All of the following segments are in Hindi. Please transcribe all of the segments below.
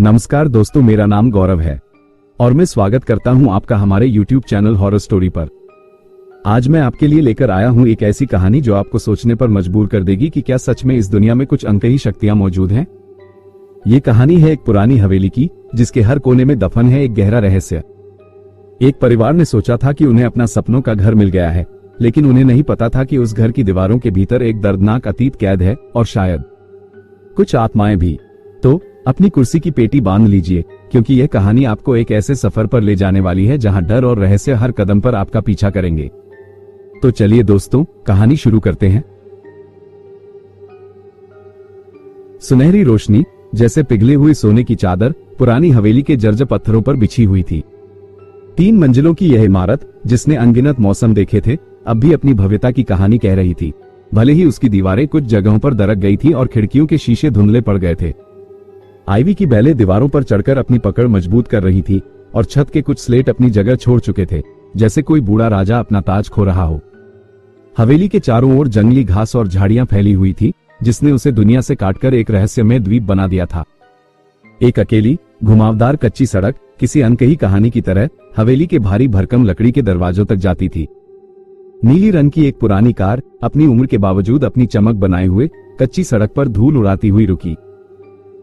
नमस्कार दोस्तों, मेरा नाम गौरव है और मैं स्वागत करता हूं आपका हमारे YouTube चैनल हॉरर स्टोरी पर। आज मैं आपके लिए लेकर आया हूं एक ऐसी कहानी जो आपको सोचने पर मजबूर कर देगी कि क्या सच में इस दुनिया में कुछ अनकही शक्तियां मौजूद हैं। ये कहानी है एक पुरानी हवेली की, जिसके हर कोने में दफन है एक गहरा रहस्य। एक परिवार ने सोचा था कि उन्हें अपना सपनों का घर मिल गया है, लेकिन उन्हें नहीं पता था कि उस घर की दीवारों के भीतर एक दर्दनाक अतीत कैद है और शायद कुछ आत्माएं भी। तो अपनी कुर्सी की पेटी बांध लीजिए, क्योंकि यह कहानी आपको एक ऐसे सफर पर ले जाने वाली है जहां डर और रहस्य हर कदम पर आपका पीछा करेंगे। तो चलिए दोस्तों, कहानी शुरू करते हैं। सुनहरी रोशनी जैसे पिघले हुए सोने की चादर पुरानी हवेली के जर्जर पत्थरों पर बिछी हुई थी। 3 मंजिलों की यह इमारत, जिसने अनगिनत मौसम देखे थे, अब भी अपनी भव्यता की कहानी कह रही थी। भले ही उसकी दीवारें कुछ जगहों पर दरक गई थी और खिड़कियों के शीशे धुंधले पड़ गए थे। आईवी की बेलें दीवारों पर चढ़कर अपनी पकड़ मजबूत कर रही थी और छत के कुछ स्लेट अपनी जगह छोड़ चुके थे, जैसे कोई बूढ़ा राजा अपना ताज खो रहा हो। हवेली के चारों ओर जंगली घास और झाड़ियां फैली हुई थी, जिसने उसे दुनिया से काटकर एक रहस्यमय द्वीप बना दिया था। एक अकेली घुमावदार कच्ची सड़क किसी अनकही कहानी की तरह हवेली के भारी भरकम लकड़ी के दरवाजों तक जाती थी। नीली रंग की एक पुरानी कार अपनी उम्र के बावजूद अपनी चमक बनाए हुए कच्ची सड़क पर धूल उड़ाती हुई रुकी।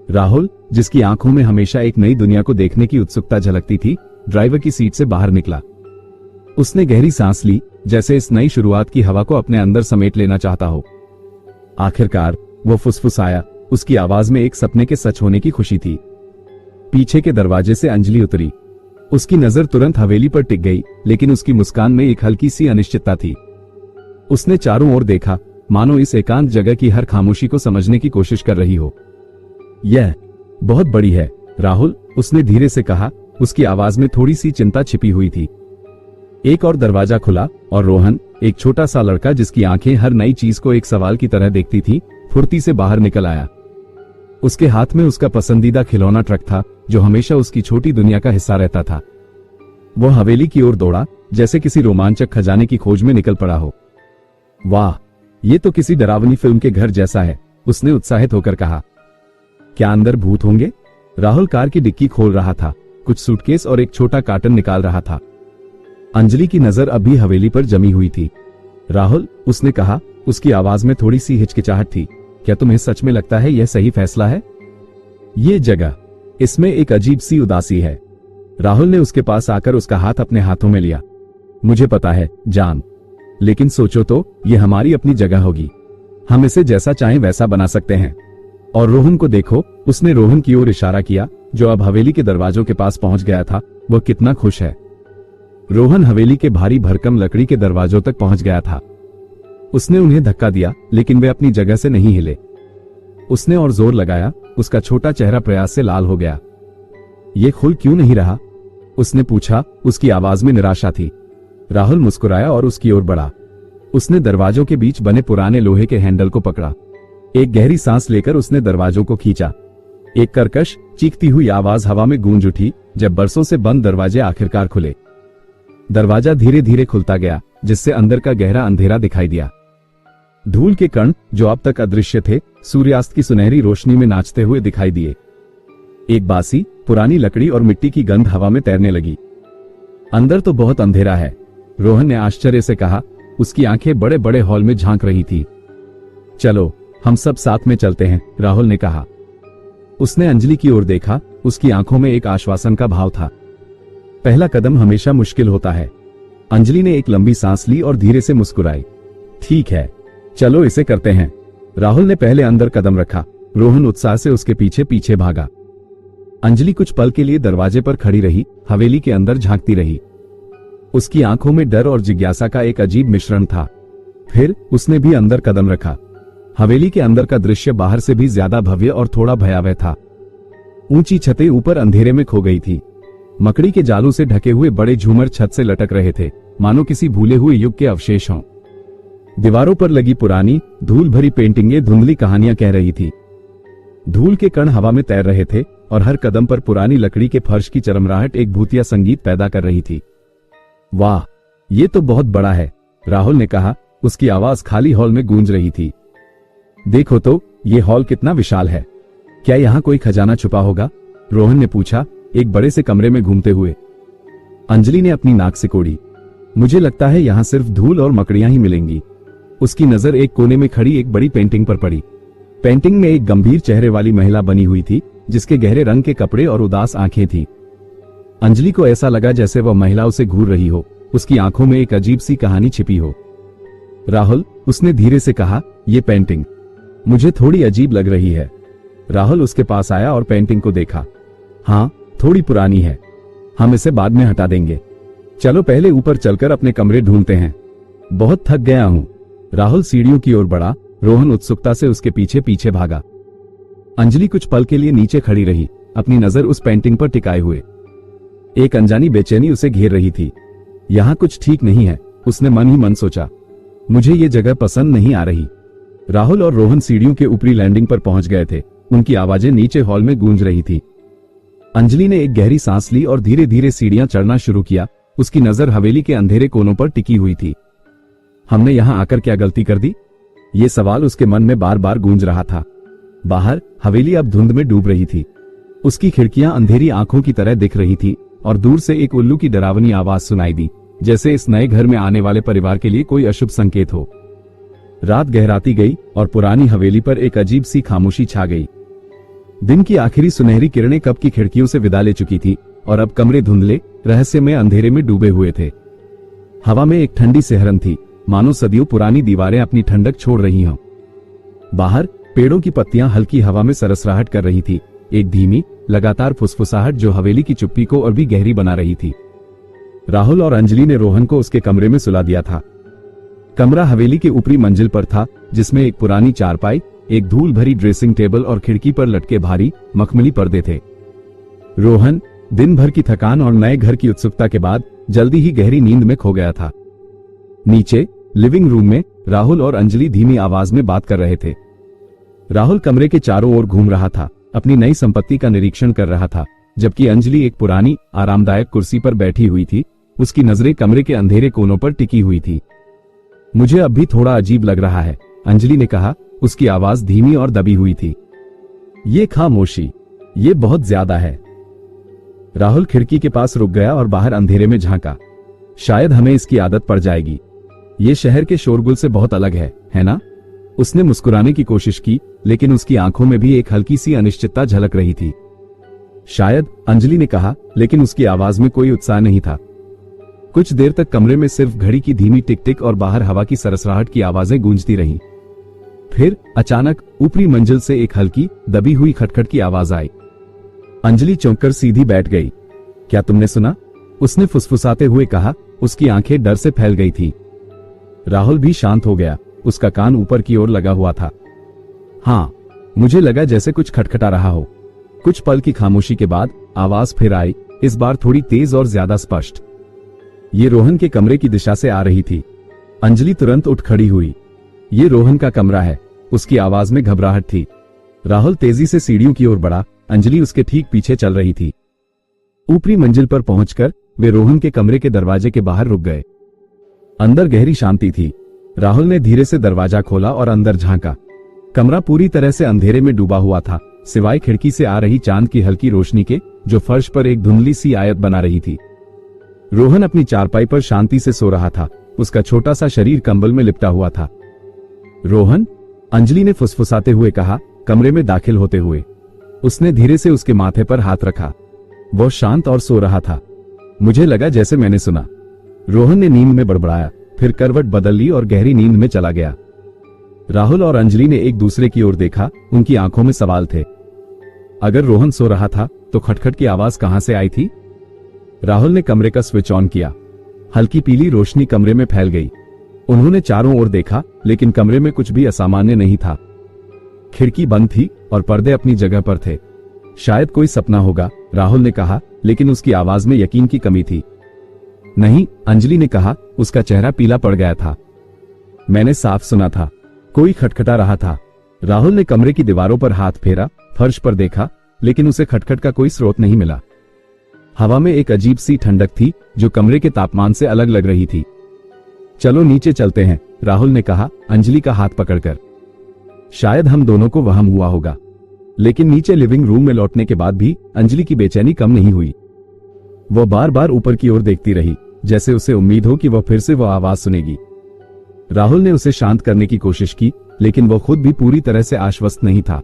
राहुल, जिसकी आंखों में हमेशा एक नई दुनिया को देखने की उत्सुकता झलकती थी, ड्राइवर की सीट से बाहर निकला। उसने गहरी सांस ली, जैसे इस नई शुरुआत की हवा को अपने अंदर समेट लेना चाहता हो। आखिरकार वो फुसफुसाया, उसकी आवाज में एक सपने के सच होने की खुशी थी। पीछे के दरवाजे से अंजलि उतरी। उसकी नजर तुरंत हवेली पर टिक गई, लेकिन उसकी मुस्कान में एक हल्की सी अनिश्चितता थी। उसने चारों ओर देखा, मानो इस एकांत जगह की हर खामोशी को समझने की कोशिश कर रही हो। यह बहुत बड़ी है, राहुल, उसने धीरे से कहा। उसकी आवाज में थोड़ी सी चिंता छिपी हुई थी। एक और दरवाजा खुला और रोहन, एक छोटा सा लड़का जिसकी आंखें हर नई चीज को एक सवाल की तरह देखती थी, फुर्ती से बाहर निकल आया। उसके हाथ में उसका पसंदीदा खिलौना ट्रक था, जो हमेशा उसकी छोटी दुनिया का हिस्सा रहता था। वो हवेली की ओर दौड़ा, जैसे किसी रोमांचक खजाने की खोज में निकल पड़ा हो। वाह, ये तो किसी डरावनी फिल्म के घर जैसा है, उसने उत्साहित होकर कहा। क्या अंदर भूत होंगे? राहुल कार की डिक्की खोल रहा था, कुछ सूटकेस और एक छोटा कार्टन निकाल रहा था। अंजलि की नजर अभी हवेली पर जमी हुई थी। राहुल, उसने कहा, उसकी आवाज में थोड़ी सी हिचकिचाहट थी। क्या तुम्हें सच में लगता है यह सही फैसला है? ये जगह, इसमें एक अजीब सी उदासी है। राहुल ने उसके पास आकर उसका हाथ अपने हाथों में लिया। मुझे पता है जान, लेकिन सोचो तो, ये हमारी अपनी जगह होगी। हम इसे जैसा चाहें वैसा बना सकते हैं। और रोहन को देखो, उसने रोहन की ओर इशारा किया, जो अब हवेली के दरवाजों के पास पहुंच गया था। वह कितना खुश है। रोहन हवेली के भारी भरकम लकड़ी के दरवाजों तक पहुंच गया था। उसने उन्हें धक्का दिया, लेकिन वे अपनी जगह से नहीं हिले। उसने और जोर लगाया, उसका छोटा चेहरा प्रयास से लाल हो गया। ये खुल क्यों नहीं रहा? उसने पूछा, उसकी आवाज में निराशा थी। राहुल मुस्कुराया और उसकी ओर बढ़ा। उसने दरवाजों के बीच बने पुराने लोहे के हैंडल को पकड़ा। एक गहरी सांस लेकर उसने दरवाजों को खींचा। एक कर्कश चीखती हुई आवाज हवा में गूंज उठी, जब बरसों से बंद दरवाजे आखिरकार खुले। दरवाजा धीरे धीरे खुलता गया, जिससे अंदर का गहरा अंधेरा दिखाई दिया। धूल के कण, जो अब तक अदृश्य थे, सूर्यास्त की सुनहरी रोशनी में नाचते हुए दिखाई दिए। एक बासी पुरानी लकड़ी और मिट्टी की गंध हवा में तैरने लगी। अंदर तो बहुत अंधेरा है, रोहन ने आश्चर्य से कहा। उसकी आंखें बड़े बड़े हॉल में झांक रही थी। चलो, हम सब साथ में चलते हैं, राहुल ने कहा। उसने अंजलि की ओर देखा, उसकी आंखों में एक आश्वासन का भाव था। पहला कदम हमेशा मुश्किल होता है। अंजलि ने एक लंबी सांस ली और धीरे से मुस्कुराई। ठीक है, चलो इसे करते हैं। राहुल ने पहले अंदर कदम रखा। रोहन उत्साह से उसके पीछे पीछे भागा। अंजलि कुछ पल के लिए दरवाजे पर खड़ी रही, हवेली के अंदर झांकती रही। उसकी आंखों में डर और जिज्ञासा का एक अजीब मिश्रण था। फिर उसने भी अंदर कदम रखा। हवेली के अंदर का दृश्य बाहर से भी ज्यादा भव्य और थोड़ा भयावह था। ऊंची छतें ऊपर अंधेरे में खो गई थी। मकड़ी के जालों से ढके हुए बड़े झूमर छत से लटक रहे थे, मानो किसी भूले हुए युग के अवशेष हों। दीवारों पर लगी पुरानी धूल भरी पेंटिंगें धुंधली कहानियां कह रही थी। धूल के कण हवा में तैर रहे थे और हर कदम पर पुरानी लकड़ी के फर्श की चरमराहट एक भूतिया संगीत पैदा कर रही थी। वाह, ये तो बहुत बड़ा है, राहुल ने कहा। उसकी आवाज खाली हॉल में गूंज रही थी। देखो तो, ये हॉल कितना विशाल है। क्या यहाँ कोई खजाना छुपा होगा? रोहन ने पूछा, एक बड़े से कमरे में घूमते हुए। अंजलि ने अपनी नाक सिकोड़ी। मुझे लगता है यहाँ सिर्फ धूल और मकड़ियां ही मिलेंगी। उसकी नजर एक कोने में खड़ी एक बड़ी पेंटिंग पर पड़ी। पेंटिंग में एक गंभीर चेहरे वाली महिला बनी हुई थी, जिसके गहरे रंग के कपड़े और उदास आंखें थी। अंजलि को ऐसा लगा जैसे वह महिला उसे घूर रही हो, उसकी आंखों में एक अजीब सी कहानी छिपी हो। राहुल, उसने धीरे से कहा, ये पेंटिंग मुझे थोड़ी अजीब लग रही है। राहुल उसके पास आया और पेंटिंग को देखा। हाँ, थोड़ी पुरानी है, हम इसे बाद में हटा देंगे। चलो पहले ऊपर चलकर अपने कमरे ढूंढते हैं, बहुत थक गया हूं। राहुल सीढ़ियों की ओर बढ़ा। रोहन उत्सुकता से उसके पीछे पीछे भागा। अंजलि कुछ पल के लिए नीचे खड़ी रही, अपनी नजर उस पेंटिंग पर टिकाए हुए। एक अनजानी बेचैनी उसे घेर रही थी। यहाँ कुछ ठीक नहीं है, उसने मन ही मन सोचा। मुझे ये जगह पसंद नहीं आ रही। राहुल और रोहन सीढ़ियों के ऊपरी लैंडिंग पर पहुंच गए थे। उनकी आवाजें नीचे हॉल में गूंज रही थी। अंजलि ने एक गहरी सांस ली और धीरे धीरे सीढ़ियां चढ़ना शुरू किया। उसकी नजर हवेली के अंधेरे कोनों पर टिकी हुई थी। हमने यहां आकर क्या गलती कर दी? ये सवाल उसके मन में बार बार गूंज रहा था। बाहर हवेली अब धुंध में डूब रही थी। उसकी खिड़कियां अंधेरी आंखों की तरह दिख रही थी और दूर से एक उल्लू की डरावनी आवाज सुनाई दी, जैसे इस नए घर में आने वाले परिवार के लिए कोई अशुभ संकेत हो। रात गहराती गई और पुरानी हवेली पर एक अजीब सी खामोशी छा गई। दिन की आखिरी सुनहरी किरणें कब की खिड़कियों से विदा ले चुकी थी और अब कमरे धुंधले रहस्यमय अंधेरे में डूबे हुए थे। हवा में एक ठंडी सिहरन थी, मानो सदियों पुरानी दीवारें अपनी ठंडक छोड़ रही हों। बाहर पेड़ों की पत्तियां हल्की हवा में सरसराहट कर रही थी, एक धीमी लगातार फुसफुसाहट जो हवेली की चुप्पी को और भी गहरी बना रही थी। राहुल और अंजलि ने रोहन को उसके कमरे में सुला दिया था। कमरा हवेली के ऊपरी मंजिल पर था, जिसमें एक पुरानी चारपाई, एक धूल भरी ड्रेसिंग टेबल और खिड़की पर लटके भारी मखमली पर्दे थे। रोहन दिन भर की थकान और नए घर की उत्सुकता के बाद जल्दी ही गहरी नींद में खो गया था। नीचे लिविंग रूम में राहुल और अंजलि धीमी आवाज में बात कर रहे थे। राहुल कमरे के चारों ओर घूम रहा था, अपनी नई संपत्ति का निरीक्षण कर रहा था, जबकि अंजलि एक पुरानी आरामदायक कुर्सी पर बैठी हुई थी। उसकी नजरें कमरे के अंधेरे कोनों पर टिकी हुई थी। मुझे अब भी थोड़ा अजीब लग रहा है, अंजलि ने कहा। उसकी आवाज धीमी और दबी हुई थी। ये खामोशी, ये बहुत ज्यादा है। राहुल खिड़की के पास रुक गया और बाहर अंधेरे में झांका। शायद हमें इसकी आदत पड़ जाएगी। ये शहर के शोरगुल से बहुत अलग है ना? उसने मुस्कुराने की कोशिश की, लेकिन उसकी आंखों में भी एक हल्की सी अनिश्चितता झलक रही थी। शायद, अंजलि ने कहा, लेकिन उसकी आवाज में कोई उत्साह नहीं था। कुछ देर तक कमरे में सिर्फ घड़ी की धीमी टिक टिक और बाहर हवा की सरसराहट की आवाजें गूंजती रहीं। फिर अचानक ऊपरी मंजिल से एक हल्की दबी हुई खटखट की आवाज आई। अंजलि चौंककर सीधी बैठ गई। क्या तुमने सुना? उसने फुसफुसाते हुए कहा। उसकी आंखें डर से फैल गई थी। राहुल भी शांत हो गया, उसका कान ऊपर की ओर लगा हुआ था। हाँ, मुझे लगा जैसे कुछ खटखटा रहा हो। कुछ पल की खामोशी के बाद आवाज फिर आई, इस बार थोड़ी तेज और ज्यादा स्पष्ट। ये रोहन के कमरे की दिशा से आ रही थी। अंजलि तुरंत उठ खड़ी हुई। ये रोहन का कमरा है, उसकी आवाज में घबराहट थी। राहुल तेजी से सीढ़ियों की ओर बढ़ा, अंजलि उसके ठीक पीछे चल रही थी। ऊपरी मंजिल पर पहुंचकर वे रोहन के कमरे के दरवाजे के बाहर रुक गए। अंदर गहरी शांति थी। राहुल ने धीरे से दरवाजा खोला और अंदर झांका। कमरा पूरी तरह से अंधेरे में डूबा हुआ था, सिवाय खिड़की से आ रही चांद की हल्की रोशनी के, जो फर्श पर एक धुंधली सी आयत बना रही थी। रोहन अपनी चारपाई पर शांति से सो रहा था, उसका छोटा सा शरीर कंबल में लिपटा हुआ था। रोहन, अंजलि ने फुसफुसाते हुए कहा, कमरे में दाखिल होते हुए। उसने धीरे से उसके माथे पर हाथ रखा। वह शांत और सो रहा था। मुझे लगा जैसे मैंने सुना। रोहन ने नींद में बड़बड़ाया, फिर करवट बदल ली और गहरी नींद में चला गया। राहुल और अंजलि ने एक दूसरे की ओर देखा, उनकी आंखों में सवाल थे। अगर रोहन सो रहा था तो खटखट की आवाज कहां से आई थी? राहुल ने कमरे का स्विच ऑन किया। हल्की पीली रोशनी कमरे में फैल गई। उन्होंने चारों ओर देखा, लेकिन कमरे में कुछ भी असामान्य नहीं था। खिड़की बंद थी और पर्दे अपनी जगह पर थे। शायद कोई सपना होगा, राहुल ने कहा, लेकिन उसकी आवाज में यकीन की कमी थी। नहीं, अंजलि ने कहा, उसका चेहरा पीला पड़ गया था। मैंने साफ सुना था, कोई खटखटा रहा था। राहुल ने कमरे की दीवारों पर हाथ फेरा, फर्श पर देखा, लेकिन उसे खटखट का कोई स्रोत नहीं मिला। हवा में एक अजीब सी ठंडक थी, जो कमरे के तापमान से अलग लग रही थी। चलो नीचे चलते हैं, राहुल ने कहा, अंजलि का हाथ पकड़कर। शायद हम दोनों को वहम हुआ होगा। लेकिन नीचे लिविंग रूम में लौटने के बाद भी अंजलि की बेचैनी कम नहीं हुई। वह बार बार ऊपर की ओर देखती रही, जैसे उसे उम्मीद हो कि वह फिर से वह आवाज सुनेगी। राहुल ने उसे शांत करने की कोशिश की, लेकिन वह खुद भी पूरी तरह से आश्वस्त नहीं था।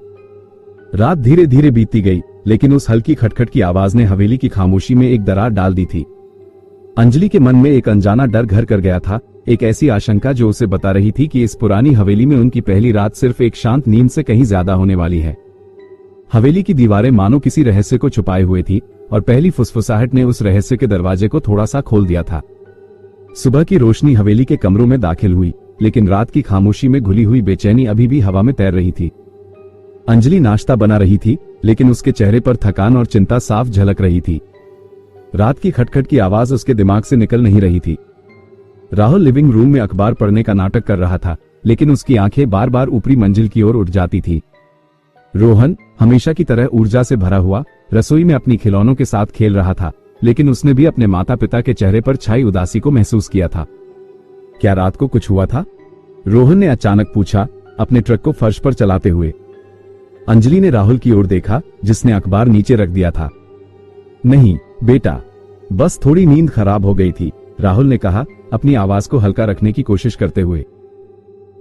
रात धीरे धीरे बीतती गई, लेकिन उस हल्की खटखट की आवाज ने हवेली की खामोशी में एक दरार डाल दी थी। अंजलि के मन में एक अनजाना डर घर कर गया था, एक ऐसी आशंका जो उसे बता रही थी कि इस पुरानी हवेली में उनकी पहली रात सिर्फ एक शांत नींद से कहीं ज्यादा होने वाली है। हवेली की दीवारें मानो किसी रहस्य को छुपाए हुए थी, और पहली फुसफुसाहट ने उस रहस्य के दरवाजे को थोड़ा सा खोल दिया था। सुबह की रोशनी हवेली के कमरों में दाखिल हुई, लेकिन रात की खामोशी में घुली हुई बेचैनी अभी भी हवा में तैर रही थी। अंजलि नाश्ता बना रही थी, लेकिन उसके चेहरे पर थकान और चिंता साफ झलक रही थी। रात की खटखट की आवाज उसके दिमाग से निकल नहीं रही थी। राहुल लिविंग रूम में अखबार पढ़ने का नाटक कर रहा था, लेकिन उसकी आंखें बार बार ऊपरी मंजिल की ओर उठ जाती थी। रोहन हमेशा की तरह ऊर्जा से भरा हुआ रसोई में अपनी खिलौनों के साथ खेल रहा था, लेकिन उसने भी अपने माता पिता के चेहरे पर छाई उदासी को महसूस किया था। क्या रात को कुछ हुआ था? रोहन ने अचानक पूछा, अपने ट्रक को फर्श पर चलाते हुए। अंजलि ने राहुल की ओर देखा, जिसने अखबार नीचे रख दिया था। नहीं बेटा, बस थोड़ी नींद खराब हो गई थी, राहुल ने कहा, अपनी आवाज को हल्का रखने की कोशिश करते हुए।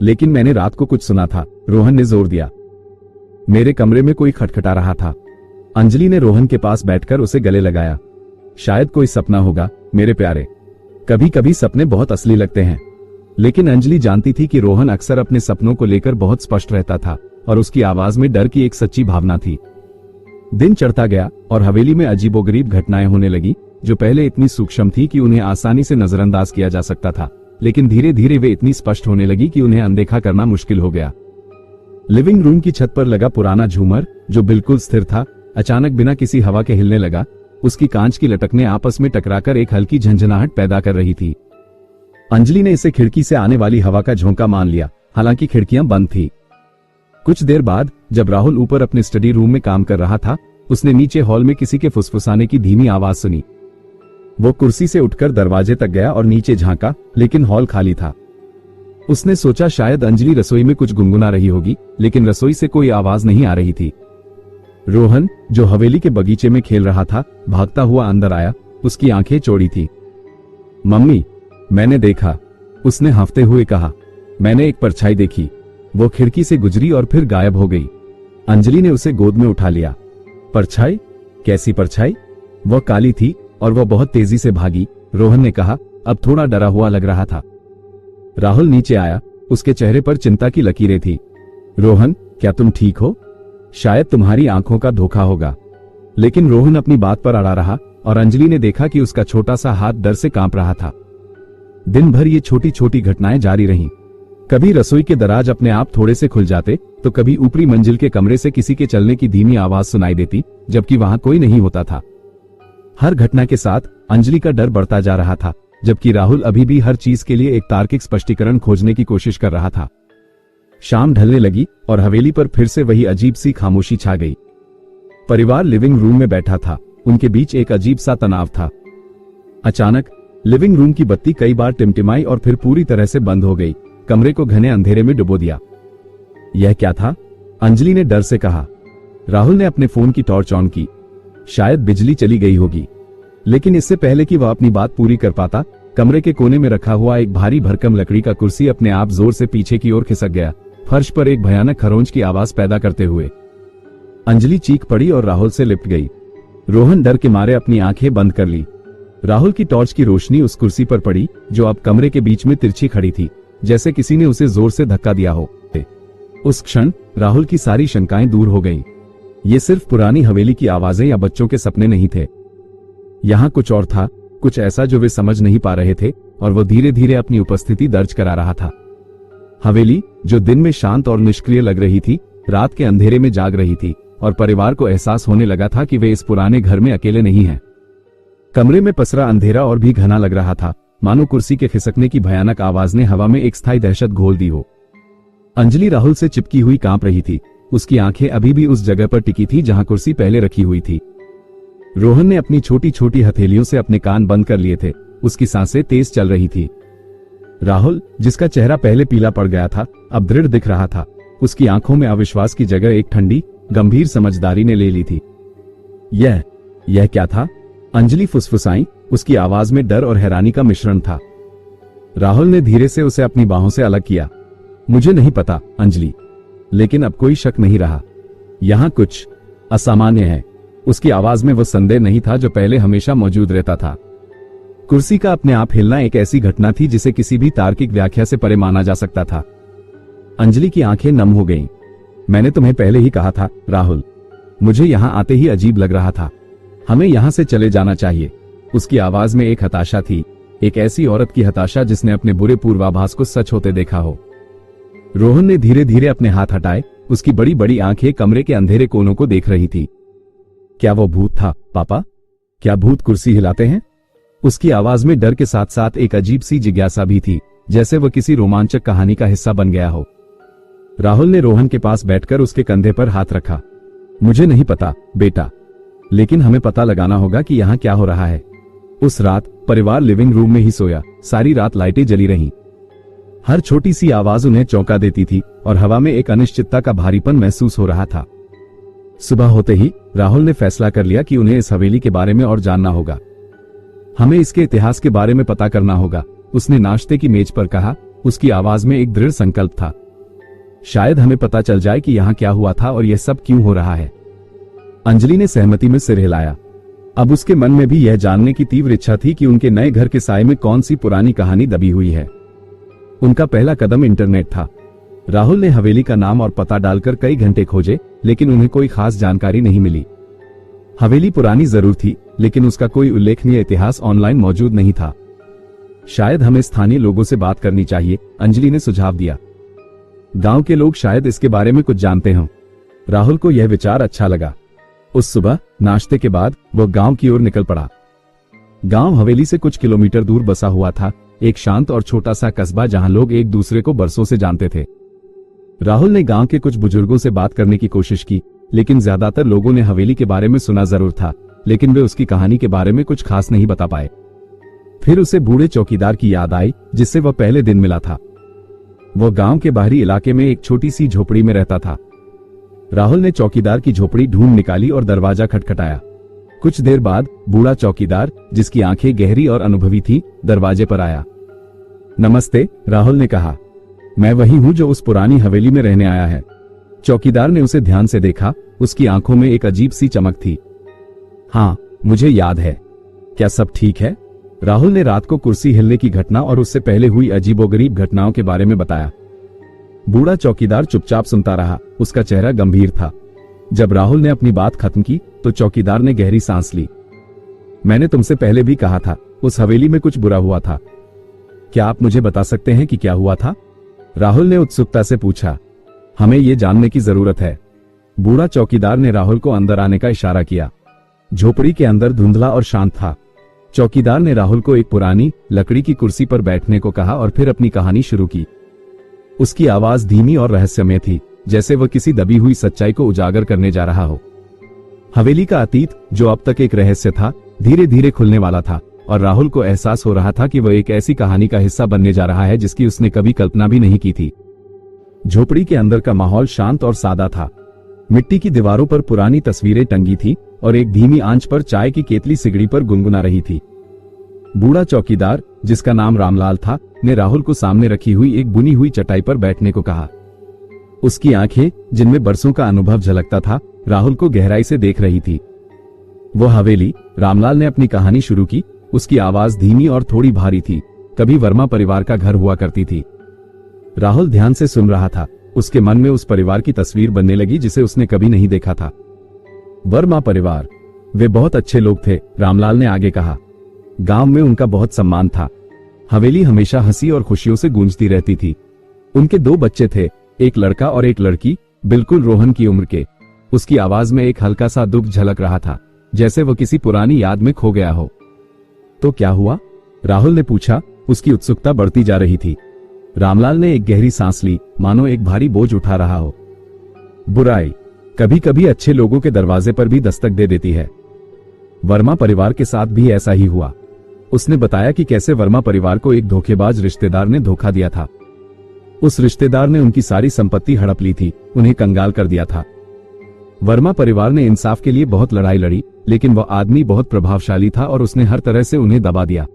लेकिन मैंने रात को कुछ सुना था, रोहन ने जोर दिया। मेरे कमरे में कोई खटखटा रहा था। अंजलि ने रोहन के पास बैठकर उसे गले लगाया। शायद कोई सपना होगा मेरे प्यारे, कभी कभी सपने बहुत असली लगते हैं। लेकिन अंजलि जानती थी कि रोहन अक्सर अपने सपनों को लेकर बहुत स्पष्ट रहता था, और उसकी आवाज में डर की एक सच्ची भावना थी। दिन चढ़ता गया और हवेली में अजीबोगरीब घटनाएं होने लगी, जो पहले इतनी सूक्ष्म थी कि उन्हें आसानी से नजरअंदाज किया जा सकता था, लेकिन धीरे धीरे वे इतनी स्पष्ट होने लगी कि उन्हें अनदेखा करना मुश्किल हो गया। लिविंग रूम की छत पर लगा पुराना झूमर, जो बिल्कुल स्थिर था, अचानक बिना किसी हवा के हिलने लगा। उसकी कांच की लटकनें आपस में टकराकर एक हल्की झंझनाहट पैदा कर रही थी। अंजलि ने इसे खिड़की से आने वाली हवा का झोंका मान लिया, हालांकि खिड़कियां बंद थी। कुछ देर बाद जब राहुल ऊपर अपने स्टडी रूम में काम कर रहा था, उसने नीचे हॉल में किसी के फुसफुसाने की धीमी आवाज सुनी। वो कुर्सी से उठकर दरवाजे तक गया और नीचे झांका, लेकिन हॉल खाली था। उसने सोचा शायद अंजलि रसोई में कुछ गुनगुना रही होगी, लेकिन रसोई से कोई आवाज नहीं आ रही थी। रोहन, जो हवेली के बगीचे में खेल रहा था, भागता हुआ अंदर आया। उसकी आंखें चौड़ी थी। मम्मी, मैंने देखा, उसने हंफते हुए कहा। मैंने एक परछाई देखी, वो खिड़की से गुजरी और फिर गायब हो गई। अंजलि ने उसे गोद में उठा लिया। परछाई? कैसी परछाई? वह काली थी और वह बहुत तेजी से भागी, रोहन ने कहा, अब थोड़ा डरा हुआ लग रहा था। राहुल नीचे आया, उसके चेहरे पर चिंता की लकीरें थी। रोहन, क्या तुम ठीक हो? शायद तुम्हारी आंखों का धोखा होगा। लेकिन रोहन अपनी बात पर अड़ा रहा, और अंजलि ने देखा कि उसका छोटा सा हाथ डर से कांप रहा था। दिन भर ये छोटी छोटी घटनाएं जारी रहीं। कभी रसोई के दराज अपने आप थोड़े से खुल जाते, तो कभी ऊपरी मंजिल के कमरे से किसी के चलने की धीमी आवाज सुनाई देती, जबकि वहां कोई नहीं होता था। हर घटना के साथ अंजलि का डर बढ़ता जा रहा था, जबकि राहुल अभी भी हर चीज के लिए एक तार्किक स्पष्टीकरण खोजने की कोशिश कर रहा था। शाम ढलने लगी और हवेली पर फिर से वही अजीब सी खामोशी छा गई। परिवार लिविंग रूम में बैठा था, उनके बीच एक अजीब सा तनाव था। अचानक लिविंग रूम की बत्ती कई बार टिमटिमाई और फिर पूरी तरह से बंद हो गई, कमरे को घने अंधेरे में डुबो दिया। यह क्या था? अंजलि ने डर से कहा। राहुल ने अपने फोन की टॉर्च ऑन की। शायद बिजली चली गई होगी। लेकिन इससे पहले कि वह अपनी बात पूरी कर पाता, कमरे के कोने में रखा हुआ एक भारी भरकम लकड़ी का कुर्सी अपने आप जोर से पीछे की ओर खिसक गया, फर्श पर एक भयानक खरोंच की आवाज पैदा करते हुए। अंजलि चीख पड़ी और राहुल से लिपट गई। रोहन डर के मारे अपनी आंखें बंद कर ली। राहुल की टॉर्च की रोशनी उस कुर्सी पर पड़ी, जो अब कमरे के बीच में तिरछी खड़ी थी, जैसे किसी ने उसे जोर से धक्का दिया हो। उस क्षण राहुल की सारी शंकाएं दूर हो गईं। ये सिर्फ पुरानी हवेली की आवाजें या बच्चों के सपने नहीं थे। यहाँ कुछ और था, कुछ ऐसा जो वे समझ नहीं पा रहे थे, और वो धीरे धीरे अपनी उपस्थिति दर्ज करा रहा था। हवेली, जो दिन में शांत और निष्क्रिय लग रही थी, रात के अंधेरे में जाग रही थी, और परिवार को एहसास होने लगा था कि वे इस पुराने घर में अकेले नहीं हैं। कमरे में पसरा अंधेरा और भी घना लग रहा था, मानो कुर्सी के खिसकने की भयानक आवाज ने हवा में एक स्थायी दहशत घोल दी हो। अंजलि राहुल से चिपकी हुई कांप रही थी। उसकी आंखें अभी भी उस जगह पर टिकी थी जहां कुर्सी पहले रखी हुई थी। रोहन ने अपनी छोटी छोटी हथेलियों से अपने कान बंद कर लिए थे। उसकी सांसें तेज चल रही थी। राहुल, जिसका चेहरा पहले पीला पड़ गया था, अब दृढ़ दिख रहा था। उसकी आंखों में अविश्वास की जगह एक ठंडी, गंभीर समझदारी ने ले ली थी। यह क्या था? अंजलि फुसफुसाई। उसकी आवाज में डर और हैरानी का मिश्रण था। राहुल ने धीरे से उसे अपनी बाहों से अलग किया। मुझे नहीं पता अंजलि, लेकिन अब कोई शक नहीं रहा। यहां कुछ असामान्य है। उसकी आवाज में वो संदेह नहीं था जो पहले हमेशा मौजूद रहता था। कुर्सी का अपने आप हिलना एक ऐसी घटना थी जिसे किसी भी तार्किक व्याख्या से परे माना जा सकता था। अंजलि की आंखें नम हो गईं। मैंने तुम्हें पहले ही कहा था राहुल, मुझे यहां आते ही अजीब लग रहा था। हमें यहां से चले जाना चाहिए। उसकी आवाज में एक हताशा थी, एक ऐसी औरत की हताशा जिसने अपने बुरे पूर्वाभास को सच होते देखा हो। रोहन ने धीरे धीरे अपने हाथ हटाए। उसकी बड़ी बड़ी आंखें कमरे के अंधेरे कोनों को देख रही थी। क्या वो भूत था पापा? क्या भूत कुर्सी हिलाते हैं? उसकी आवाज में डर के साथ साथ एक अजीब सी जिज्ञासा भी थी, जैसे वह किसी रोमांचक कहानी का हिस्सा बन गया हो। राहुल ने रोहन के पास बैठकर उसके कंधे पर हाथ रखा। मुझे नहीं पता बेटा, लेकिन हमें पता लगाना होगा कि यहाँ क्या हो रहा है। उस रात परिवार लिविंग रूम में ही सोया। सारी रात लाइटें जली रहीं। हर छोटी सी आवाज उन्हें चौंका देती थी और हवा में एक अनिश्चितता का भारीपन महसूस हो रहा था। सुबह होते ही राहुल ने फैसला कर लिया कि उन्हें इस हवेली के बारे में और जानना होगा। हमें इसके इतिहास के बारे में पता करना होगा, उसने नाश्ते की मेज पर कहा। उसकी आवाज में एक दृढ़ संकल्प था। शायद हमें पता चल जाए कि यहाँ क्या हुआ था और यह सब क्यों हो रहा है। अंजलि ने सहमति में सिर हिलाया। अब उसके मन में भी यह जानने की तीव्र इच्छा थी कि उनके नए घर के साए में कौन सी पुरानी कहानी दबी हुई है। उनका पहला कदम इंटरनेट था। राहुल ने हवेली का नाम और पता डालकर कई घंटे खोजे, लेकिन उन्हें कोई खास जानकारी नहीं मिली। हवेली पुरानी जरूर थी, लेकिन उसका कोई उल्लेखनीय इतिहास ऑनलाइन मौजूद नहीं था। शायद हमें स्थानीय लोगों से बात करनी चाहिए, अंजलि ने सुझाव दिया। गांव के लोग शायद इसके बारे में कुछ जानते हों। राहुल को यह विचार अच्छा लगा। उस सुबह नाश्ते के बाद वह गांव की ओर निकल पड़ा। गांव हवेली से कुछ किलोमीटर दूर बसा हुआ था, एक शांत और छोटा सा कस्बा जहां लोग एक दूसरे को बरसों से जानते थे। राहुल ने गांव के कुछ बुजुर्गों से बात करने की कोशिश की, लेकिन ज्यादातर लोगों ने हवेली के बारे में सुना जरूर था, लेकिन वे उसकी कहानी के बारे में कुछ खास नहीं बता पाए। फिर उसे बूढ़े चौकीदार की याद आई, जिससे वह पहले दिन मिला था। वह गांव के बाहरी इलाके में एक छोटी सी झोपड़ी में रहता था। राहुल ने चौकीदार की झोपड़ी ढूंढ निकाली और दरवाजा खटखटाया। कुछ देर बाद बूढ़ा चौकीदार, जिसकी आंखें गहरी और अनुभवी थीं, दरवाजे पर आया। नमस्ते, राहुल ने कहा। मैं वही हूं जो उस पुरानी हवेली में रहने आया है। चौकीदार ने उसे ध्यान से देखा। उसकी आंखों में एक अजीब सी चमक थी। हाँ, मुझे याद है। क्या सब ठीक है? राहुल ने रात को कुर्सी हिलने की घटना और उससे पहले हुई अजीबोगरीब घटनाओं के बारे में बताया। बूढ़ा चौकीदार चुपचाप सुनता रहा। उसका चेहरा गंभीर था। जब राहुल ने अपनी बात खत्म की तो चौकीदार ने गहरी सांस ली। मैंने तुमसे पहले भी कहा था, उस हवेली में कुछ बुरा हुआ था। क्या आप मुझे बता सकते हैं कि क्या हुआ था? राहुल ने उत्सुकता से पूछा। हमें ये जानने की जरूरत है। बूढ़ा चौकीदार ने राहुल को अंदर आने का इशारा किया। झोपड़ी के अंदर धुंधला और शांत था। चौकीदार ने राहुल को एक पुरानी लकड़ी की कुर्सी पर बैठने को कहा और फिर अपनी कहानी शुरू की। उसकी आवाज धीमी और रहस्यमय थी, जैसे वह किसी दबी हुई सच्चाई को उजागर करने जा रहा हो। हवेली का अतीत, जो अब तक एक रहस्य था, धीरे धीरे खुलने वाला था और राहुल को एहसास हो रहा था कि वह एक ऐसी कहानी का हिस्सा बनने जा रहा है जिसकी उसने कभी कल्पना भी नहीं की थी। झोपड़ी के अंदर का माहौल शांत और सादा था। मिट्टी की दीवारों पर पुरानी तस्वीरें टंगी थी और एक धीमी आंच पर चाय की केतली सिगड़ी पर गुनगुना रही थी। बूढ़ा चौकीदार, जिसका नाम रामलाल था, ने राहुल को सामने रखी हुई एक बुनी हुई चटाई पर बैठने को कहा। उसकी आंखें, जिनमें बरसों का अनुभव झलकता था, राहुल को गहराई से देख रही थी। वो हवेली, रामलाल ने अपनी कहानी शुरू की। उसकी आवाज धीमी और थोड़ी भारी थी। कभी वर्मा परिवार का घर हुआ करती थी। राहुल ध्यान से सुन रहा था। उसके मन में उस परिवार की तस्वीर बनने लगी जिसे उसने कभी नहीं देखा था। वर्मा परिवार, वे बहुत अच्छे लोग थे, रामलाल ने आगे कहा। गांव में उनका बहुत सम्मान था। हवेली हमेशा हंसी और खुशियों से गूंजती रहती थी। उनके 2 बच्चे थे, एक लड़का और एक लड़की, बिल्कुल रोहन की उम्र के। उसकी आवाज में एक हल्का सा दुख झलक रहा था, जैसे वो किसी पुरानी याद में खो गया हो। तो क्या हुआ? राहुल ने पूछा। उसकी उत्सुकता बढ़ती जा रही थी। रामलाल ने एक गहरी सांस ली, मानो एक भारी बोझ उठा रहा हो। बुराई कभी कभी अच्छे लोगों के दरवाजे पर भी दस्तक दे देती है। वर्मा परिवार के साथ भी ऐसा ही हुआ। उसने बताया कि कैसे वर्मा परिवार को एक धोखेबाज रिश्तेदार ने धोखा दिया था। उस रिश्तेदार ने उनकी सारी संपत्ति हड़प ली थी, उन्हें कंगाल कर दिया था। वर्मा परिवार ने इंसाफ के लिए बहुत लड़ाई लड़ी, लेकिन वह आदमी बहुत प्रभावशाली था और उसने हर तरह से उन्हें दबा दिया।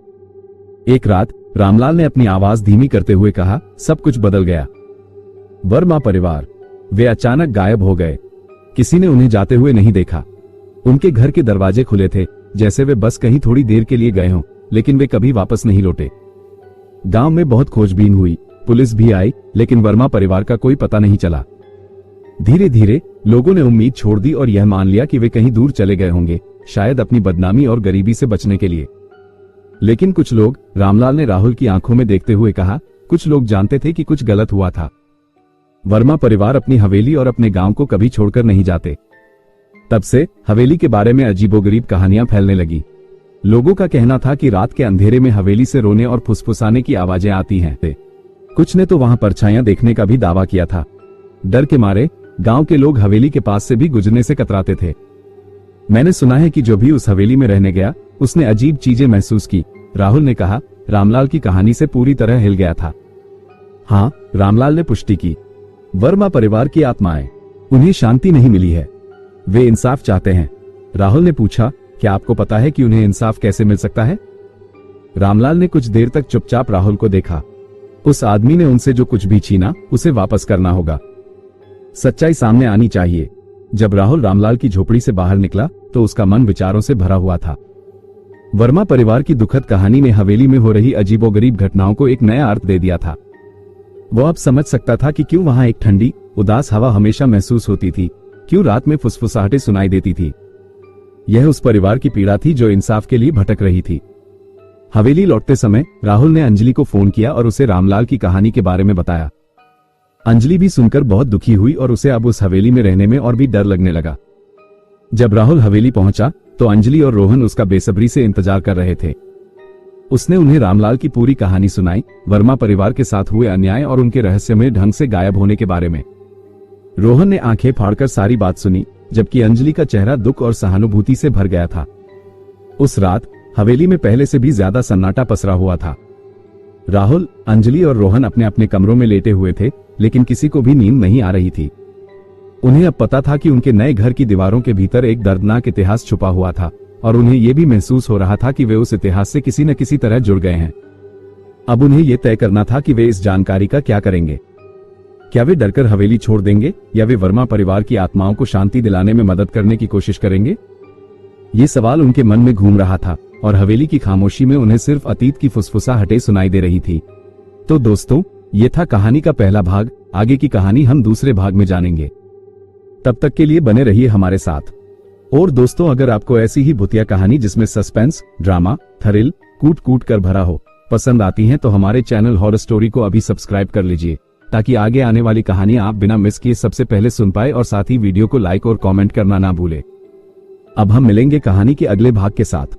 एक रात रामलाल ने अपनी आवाज धीमी करते हुए कहा, सब कुछ बदल गया। वर्मा परिवार, वे अचानक गायब हो गए। किसी ने उन्हें जाते हुए नहीं देखा। उनके घर के दरवाजे खुले थे, जैसे वे बस कहीं थोड़ी देर के लिए गए हों, लेकिन वे कभी वापस नहीं लौटे। गांव में बहुत खोजबीन हुई, पुलिस भी आई, लेकिन वर्मा परिवार का कोई पता नहीं चला। धीरे धीरे लोगों ने उम्मीद छोड़ दी और यह मान लिया कि वे कहीं दूर चले गए होंगे, शायद अपनी बदनामी और गरीबी से बचने के लिए। लेकिन कुछ लोग, रामलाल ने राहुल की आंखों में देखते हुए कहा, कुछ लोग जानते थे कि कुछ गलत हुआ था। वर्मा परिवार अपनी हवेली और अपने गांव को कभी छोड़कर नहीं जाते। तब से हवेली के बारे में अजीबोगरीब कहानियां फैलने लगी। लोगों का कहना था कि रात के अंधेरे में हवेली से रोने और फुसफुसाने की आवाजें आती हैं। कुछ ने तो वहां परछाइयां देखने का भी दावा किया था। डर के मारे गांव के लोग हवेली के पास से भी गुजरने से कतराते थे। मैंने सुना है कि जो भी उस हवेली में रहने गया, उसने अजीब चीजें महसूस की, राहुल ने कहा। रामलाल की कहानी से पूरी तरह हिल गया था। हाँ, रामलाल ने पुष्टि की। वर्मा परिवार की आत्माएं, उन्हें शांति नहीं मिली है। वे इंसाफ चाहते हैं। राहुल ने पूछा, क्या आपको पता है कि उन्हें इंसाफ कैसे मिल सकता है? रामलाल ने कुछ देर तक चुपचाप राहुल को देखा। उस आदमी ने उनसे जो कुछ भी छीना, उसे वापस करना होगा। सच्चाई सामने आनी चाहिए। जब राहुल रामलाल की झोपड़ी से बाहर निकला, तो उसका मन विचारों से भरा हुआ था। वर्मा परिवार की दुखद कहानी ने हवेली में हो रही अजीबोगरीब घटनाओं को एक नया अर्थ दे दिया था। वो अब समझ सकता था कि क्यों वहां एक ठंडी, उदास हवा हमेशा महसूस होती थी, क्यों रात में फुसफुसाहटें सुनाई देती थी। यह उस परिवार की पीड़ा थी जो इंसाफ के लिए भटक रही थी। हवेली लौटते समय राहुल ने अंजलि को फोन किया और उसे रामलाल की कहानी के बारे में बताया। अंजलि भी सुनकर बहुत दुखी हुई और उसे अब उस हवेली में रहने में और भी डर लगने लगा। जब राहुल हवेली पहुंचा, तो अंजलि और रोहन उसका बेसब्री से इंतजार कर रहे थे। उसने उन्हें रामलाल की पूरी कहानी सुनाई, वर्मा परिवार के साथ हुए अन्याय और उनके रहस्यमय ढंग से गायब होने के बारे में। रोहन ने आंखें फाड़कर सारी बात सुनी, जबकि अंजलि का चेहरा दुख और सहानुभूति से भर गया था। उस रात हवेली में पहले से भी ज्यादा सन्नाटा पसरा हुआ था। राहुल, अंजलि और रोहन अपने अपने कमरों में लेटे हुए थे, लेकिन किसी को भी नींद नहीं आ रही थी। उन्हें अब पता था कि उनके नए घर की दीवारों के भीतर एक दर्दनाक इतिहास छुपा हुआ था, और उन्हें यह भी महसूस हो रहा था कि वे उस इतिहास से किसी न किसी तरह जुड़ गए हैं। अब उन्हें यह तय करना था कि वे इस जानकारी का क्या करेंगे। क्या वे डरकर हवेली छोड़ देंगे, या वे वर्मा परिवार की आत्माओं को शांति दिलाने में मदद करने की कोशिश करेंगे? ये सवाल उनके मन में घूम रहा था, और हवेली की खामोशी में उन्हें सिर्फ अतीत की फुसफुसाहटें सुनाई दे रही थी। तो दोस्तों, ये था कहानी का पहला भाग। आगे की कहानी हम दूसरे भाग में जानेंगे। तब तक के लिए बने रहिए हमारे साथ। और दोस्तों, अगर आपको ऐसी ही भूतिया कहानी जिसमें सस्पेंस, ड्रामा, थ्रिल, कूट कूट कर भरा हो पसंद आती हैं, तो हमारे चैनल हॉरर स्टोरी को अभी सब्सक्राइब कर लीजिए, ताकि आगे आने वाली कहानियां आप बिना मिस किए सबसे पहले सुन पाए, और साथ ही वीडियो को लाइक और कमेंट करना ना भूले। अब हम मिलेंगे कहानी के अगले भाग के साथ।